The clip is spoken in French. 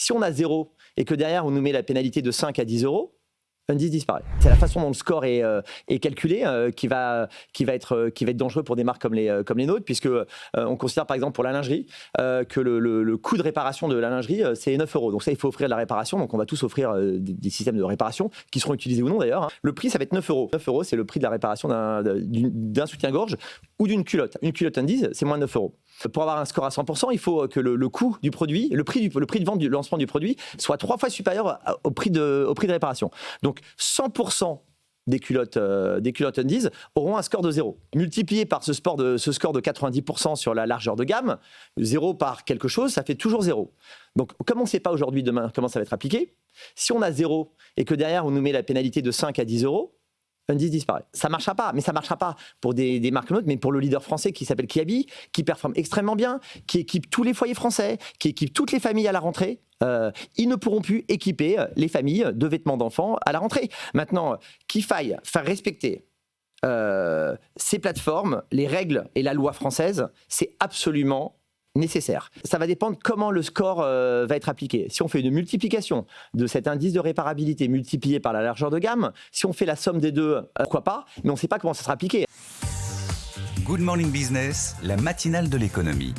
Si on a 0 et que derrière on nous met la pénalité de 5 à 10 euros, Undies disparaît. C'est la façon dont le score est calculé qui va être dangereux pour des marques comme les nôtres, puisque on considère par exemple pour la lingerie que le coût de réparation de la lingerie c'est 9 euros. Donc ça, il faut offrir de la réparation. Donc on va tous offrir des systèmes de réparation qui seront utilisés ou non d'ailleurs. Le prix, ça va être 9 euros. 9 euros, c'est le prix de la réparation d'un soutien-gorge ou d'une culotte. Une culotte Undies, c'est moins de 9 euros. Pour avoir un score à 100%, il faut que le coût du produit, le prix de vente du lancement du produit soit 3 fois supérieur au prix de réparation. Donc 100% des culottes Undies auront un score de 0. Multiplié par ce score de 90% sur la largeur de gamme, 0 par quelque chose, ça fait toujours 0. Donc comme on ne sait pas aujourd'hui, demain, comment ça va être appliqué, si on a 0 et que derrière on nous met la pénalité de 5 à 10 euros, Undies disparaît. Ça marchera pas, mais ça marchera pas pour des marques comme nôtres, mais pour le leader français qui s'appelle Kiabi, qui performe extrêmement bien, qui équipe tous les foyers français, qui équipe toutes les familles à la rentrée. Ils ne pourront plus équiper les familles de vêtements d'enfants à la rentrée. Maintenant, qu'il faille faire respecter ces plateformes, les règles et la loi française, c'est absolument nécessaire. Ça va dépendre comment le score va être appliqué. Si on fait une multiplication de cet indice de réparabilité multiplié par la largeur de gamme, si on fait la somme des deux, pourquoi pas, mais on ne sait pas comment ça sera appliqué. Good Morning Business, la matinale de l'économie.